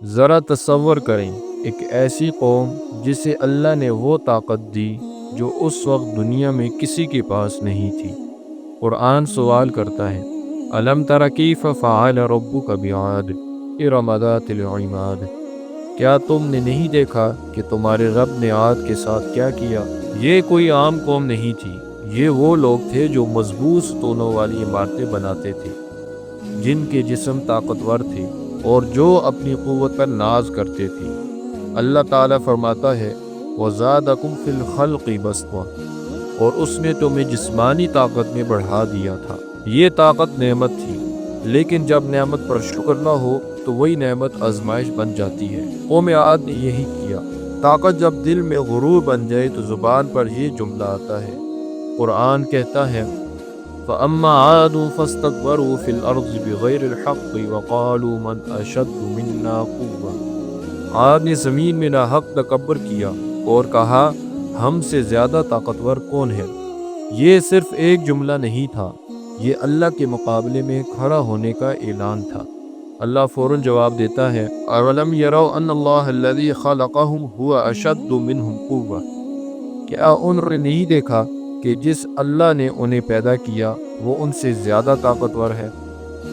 ذرا تصور کریں، ایک ایسی قوم جسے اللہ نے وہ طاقت دی جو اس وقت دنیا میں کسی کے پاس نہیں تھی۔ قرآن سوال کرتا ہے، الم تر کیف فعل ربک بعاد ارم ذات العماد، کیا تم نے نہیں دیکھا کہ تمہارے رب نے عاد کے ساتھ کیا کیا؟ یہ کوئی عام قوم نہیں تھی، یہ وہ لوگ تھے جو مضبوط ستونوں والی عمارتیں بناتے تھے، جن کے جسم طاقتور تھے اور جو اپنی قوت پر ناز کرتے تھے۔ اللہ تعالیٰ فرماتا ہے، وَزَادَكُمْ فِي الْخَلْقِ بَسْطَةً، اور اس نے تمہیں جسمانی طاقت میں بڑھا دیا تھا۔ یہ طاقت نعمت تھی، لیکن جب نعمت پر شکر نہ ہو تو وہی نعمت آزمائش بن جاتی ہے۔ قوم عاد نے یہی کیا۔ طاقت جب دل میں غرور بن جائے تو زبان پر یہ جملہ آتا ہے۔ قرآن کہتا ہے، فَأَمَّا عَادٌ فَاسْتَكْبَرُوا فِي الْأَرْضِ بِغَيْرِ الْحَقِّ وَقَالُوا مَنْ أَشَدُّ مِنَّا قُوَّةً، عاد نے زمین میں ناحق تکبر کیا اور کہا، ہم سے زیادہ طاقتور کون ہے؟ یہ صرف ایک جملہ نہیں تھا، یہ اللہ کے مقابلے میں کھڑا ہونے کا اعلان تھا۔ اللہ فوراً جواب دیتا ہے، اَوَلَمْ يَرَوْا أَنَّ اللَّهَ الَّذِي خَلَقَهُمْ هُوَ أَشَدُّ مِنْهُمْ قُوَّةً، کیا انہوں نے نہیں دیکھا کہ جس اللہ نے انہیں پیدا کیا وہ ان سے زیادہ طاقتور ہے؟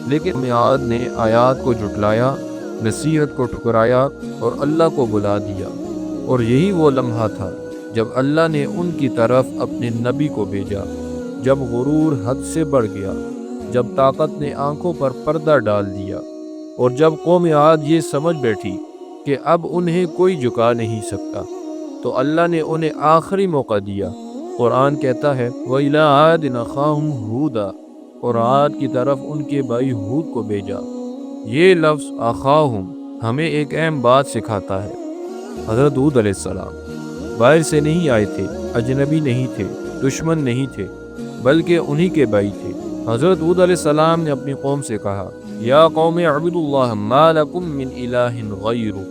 لیکن عاد نے آیات کو جھٹلایا، نصیحت کو ٹھکرایا اور اللہ کو بلا دیا، اور یہی وہ لمحہ تھا جب اللہ نے ان کی طرف اپنے نبی کو بھیجا، جب غرور حد سے بڑھ گیا، جب طاقت نے آنکھوں پر پردہ ڈال دیا، اور جب قوم عاد یہ سمجھ بیٹھی کہ اب انہیں کوئی جھکا نہیں سکتا، تو اللہ نے انہیں آخری موقع دیا۔ قرآن کہتا ہے، وَإِلَىٰ عَادٍ أَخَاهُمْ هُودًا، اور عاد کی طرف ان کے بھائی ہود کو بھیجا۔ یہ لفظ اخاہم ہمیں ایک اہم بات سکھاتا ہے۔ حضرت ہود علیہ السلام باہر سے نہیں آئے تھے، اجنبی نہیں تھے، دشمن نہیں تھے، بلکہ انہی کے بھائی تھے۔ حضرت ہود علیہ السلام نے اپنی قوم سے کہا، یا قوم اعبدوا اللہ ما لکم من الہ غیرہ،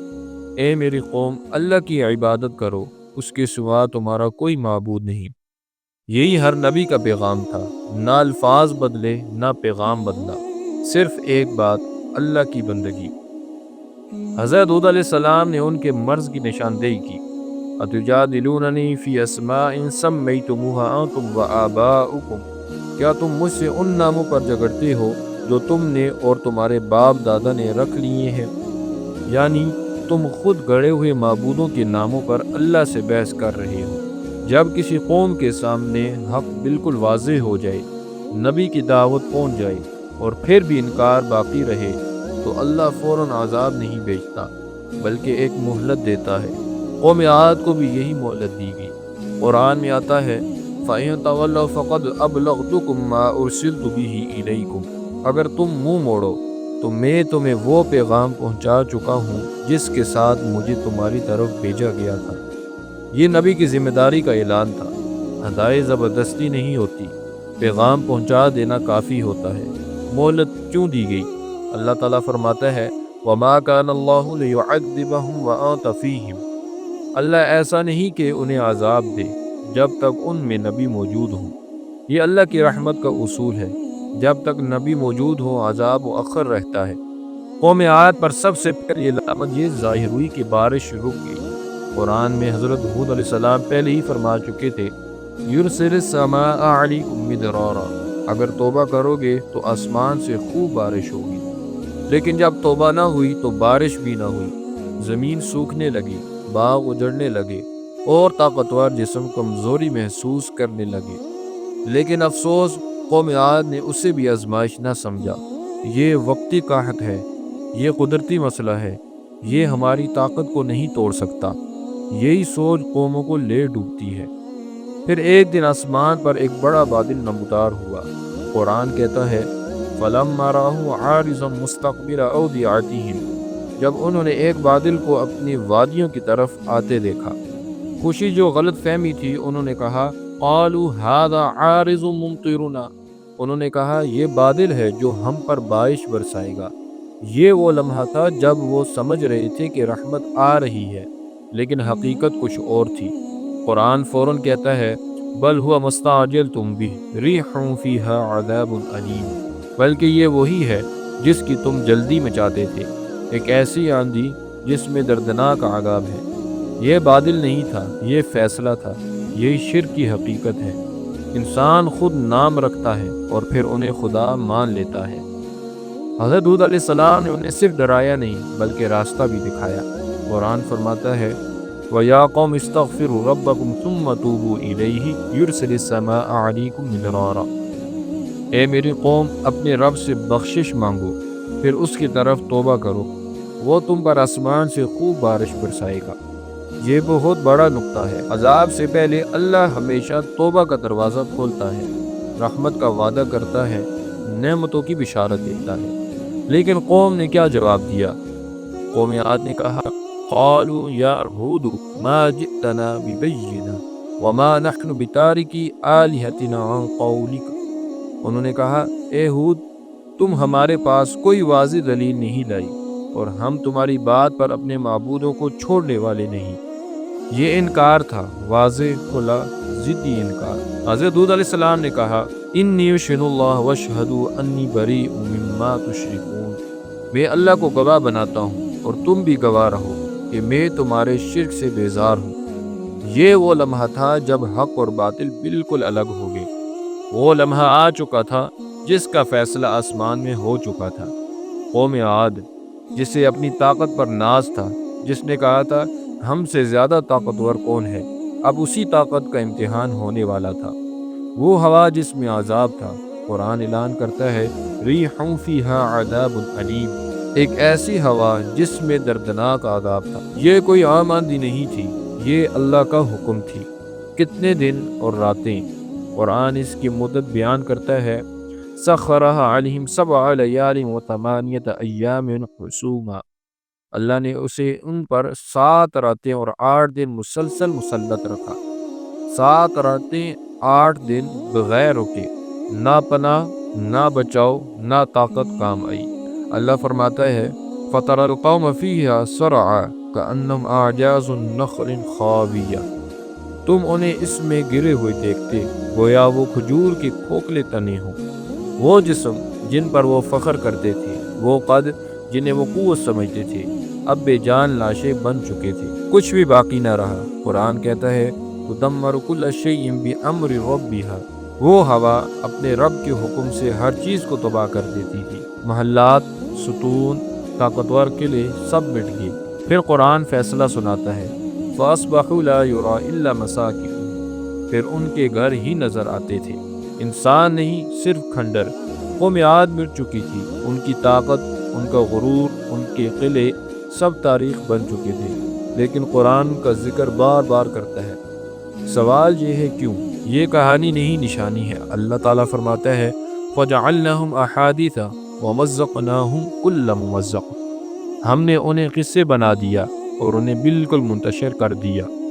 اے میری قوم، اللہ کی عبادت کرو، اس کے سوا تمہارا کوئی معبود نہیں۔ یہی ہر نبی کا پیغام تھا، نہ الفاظ بدلے نہ پیغام بدلا، صرف ایک بات، اللہ کی بندگی۔ حضرت ہود علیہ السلام نے ان کے مرض کی نشاندہی کی، اتجادلوننی فی اسماء سمیتموها انتم وآباؤکم، کیا تم مجھ سے ان ناموں پر جھگڑتے ہو جو تم نے اور تمہارے باپ دادا نے رکھ لیے ہیں؟ یعنی تم خود گڑے ہوئے معبودوں کے ناموں پر اللہ سے بحث کر رہے ہو۔ جب کسی قوم کے سامنے حق بالکل واضح ہو جائے، نبی کی دعوت پہنچ جائے اور پھر بھی انکار باقی رہے، تو اللہ فوراً عذاب نہیں بھیجتا بلکہ ایک مہلت دیتا ہے۔ قوم عاد کو بھی یہی مہلت دی گئی۔ قرآن میں آتا ہے، فَإِن تَوَلَّوْا فَقَدْ أَبْلَغْتُكُم مَّا أُرْسِلْتُ بِهِ إِلَيْكُمْ، اگر تم منہ موڑو تو میں تمہیں وہ پیغام پہنچا چکا ہوں جس کے ساتھ مجھے تمہاری طرف بھیجا گیا تھا۔ یہ نبی کی ذمہ داری کا اعلان تھا۔ ہدایت زبردستی نہیں ہوتی، پیغام پہنچا دینا کافی ہوتا ہے۔ مہلت کیوں دی گئی؟ اللہ تعالیٰ فرماتا ہے، وَمَا كَانَ اللَّهُ لِيُعَذِّبَهُمْ وَأَنتَ فِيهِمْ، اللہ ایسا نہیں کہ انہیں عذاب دے جب تک ان میں نبی موجود ہوں۔ یہ اللہ کی رحمت کا اصول ہے، جب تک نبی موجود ہو عذاب مؤخر رہتا ہے۔ قوم عاد پر سب سے پہلے علامت یہ ظاہر ہوئی کہ بارش رک گئی۔ قرآن میں حضرت ہود علیہ السلام پہلے ہی فرما چکے تھے، یرسل السماء علیکم مدرارا، اگر توبہ کرو گے تو آسمان سے خوب بارش ہوگی۔ لیکن جب توبہ نہ ہوئی تو بارش بھی نہ ہوئی، زمین سوکھنے لگی، باغ اجڑنے لگے اور طاقتور جسم کمزوری محسوس کرنے لگے۔ لیکن افسوس، قوم عاد نے اسے بھی آزمائش نہ سمجھا۔ یہ وقتی قحط ہے، یہ قدرتی مسئلہ ہے، یہ ہماری طاقت کو نہیں توڑ سکتا۔ یہی سوچ قوموں کو لے ڈوبتی ہے۔ پھر ایک دن آسمان پر ایک بڑا بادل نمودار ہوا۔ قرآن کہتا ہے، فَلَمَّا رَأَوْهُ عَارِضًا مُسْتَقْبِلَ أَوْدِيَتِهِمْ، جب انہوں نے ایک بادل کو اپنی وادیوں کی طرف آتے دیکھا، خوشی جو غلط فہمی تھی، انہوں نے کہا، قَالُوا هَذَا عَارِضٌ مُمْطِرُنَا، انہوں نے کہا یہ بادل ہے جو ہم پر بارش برسائے گا۔ یہ وہ لمحہ تھا جب وہ سمجھ رہے تھے کہ رحمت آ رہی ہے، لیکن حقیقت کچھ اور تھی۔ قرآن فوراً کہتا ہے، بل ہوا مستعجلتم بہ ریح فیہا عذاب علیم، بلکہ یہ وہی ہے جس کی تم جلدی میں چاہتے تھے، ایک ایسی آندھی جس میں دردناک عذاب ہے۔ یہ بادل نہیں تھا، یہ فیصلہ تھا، یہی شرک کی حقیقت ہے۔ انسان خود نام رکھتا ہے اور پھر انہیں خدا مان لیتا ہے۔ حضرت ہود علیہ السلام نے انہیں صرف ڈرایا نہیں بلکہ راستہ بھی دکھایا۔ قرآن فرماتا ہے وَيَا قَوْمِ اسْتَغْفِرُوا رَبَّكُمْ ثُمَّ تُوبُوا إِلَيْهِ يُرْسِلِ السَّمَاءَ عَلَيْكُمْ مِدْرَارًا۔ اے میری قوم، اپنے رب سے بخشش مانگو، پھر اس کی طرف توبہ کرو، وہ تم پر آسمان سے خوب بارش برسائے گا۔ یہ بہت بڑا نقطہ ہے۔ عذاب سے پہلے اللہ ہمیشہ توبہ کا دروازہ کھولتا ہے، رحمت کا وعدہ کرتا ہے، نعمتوں کی بشارت دیتا ہے۔ لیکن قوم نے کیا جواب دیا؟ قوم عاد نے کہا قالوا یا ہود ما جئتنا ببینہ وما نحن بتارکی آلہتنا عن قولک۔ انہوں نے کہا اے ہود، تم ہمارے پاس کوئی واضح دلیل نہیں لائی اور ہم تمہاری بات پر اپنے معبودوں کو چھوڑنے والے نہیں۔ یہ انکار تھا، واضح کھلا ضدی انکار۔ حضرت ہود علیہ السلام نے کہا انی اشہد اللہ واشہد انی بریء مما تشرکون۔ میں اللہ کو گواہ بناتا ہوں اور تم بھی گواہ رہو کہ میں تمہارے شرک سے بیزار ہوں۔ یہ وہ لمحہ تھا جب حق اور باطل بالکل الگ ہو گئے۔ وہ لمحہ آ چکا تھا جس کا فیصلہ آسمان میں ہو چکا تھا۔ قوم عاد، جسے اپنی طاقت پر ناز تھا، جس نے کہا تھا ہم سے زیادہ طاقتور کون ہے، اب اسی طاقت کا امتحان ہونے والا تھا۔ وہ ہوا جس میں عذاب تھا، قرآن اعلان کرتا ہے ریح فیہا عذاب علیم، ایک ایسی ہوا جس میں دردناک عذاب تھا۔ یہ کوئی عام آندھی نہیں تھی، یہ اللہ کا حکم تھی۔ کتنے دن اور راتیں؟ قرآن اس کی مدت بیان کرتا ہے سخرها علیہم 7 لیال و 8 ایام حسوما۔ اللہ نے اسے ان پر 7 راتیں اور 8 دن مسلسل مسلط رکھا۔ 7 راتیں 8 دن بغیر رکے، نہ پناہ نہ بچاؤ نہ طاقت کام آئی۔ اللہ فرماتا ہے فَتَرَى الْقَوْمَ فِيهَا صَرْعَىٰ كَأَنَّهُمْ أَعْجَازُ نَخْلٍ خَاوِيَةٍ۔ تم انہیں اس میں گرے ہوئے دیکھتے گویا وہ کھجور کے کھوکھلے تنے ہوں۔ وہ جسم جن پر وہ فخر کرتے تھے، وہ قد جنہیں وہ قوت سمجھتے تھے، اب بے جان لاشیں بن چکے تھے، کچھ بھی باقی نہ رہا۔ قرآن کہتا ہے تدمر کل شیء بامر ربھا۔ وہ ہوا اپنے رب کے حکم سے ہر چیز کو تباہ کر دیتی تھی۔ محلات، ستون، طاقتور قلعے سب مٹ گئے۔ پھر قرآن فیصلہ سناتا ہے فَأَصْبَحُوا لَا يُرَىٰ إِلَّا مَسَاكِنُهُمْ۔ پھر ان کے گھر ہی نظر آتے تھے، انسان نہیں، صرف کھنڈر۔ قوم عاد مٹ چکی تھی، ان کی طاقت، ان کا غرور، ان کے قلعے سب تاریخ بن چکے تھے۔ لیکن قرآن کا ذکر بار بار کرتا ہے۔ سوال یہ ہے کیوں؟ یہ کہانی نہیں، نشانی ہے۔ اللہ تعالیٰ فرماتا ہے فَجَعَلْنَاهُمْ أَحَادِيثَ وَمَزَّقْنَاهُمْ كُلَّ مُمَزَّقٍ۔ ہم نے انہیں قصے بنا دیا اور انہیں بالکل منتشر کر دیا۔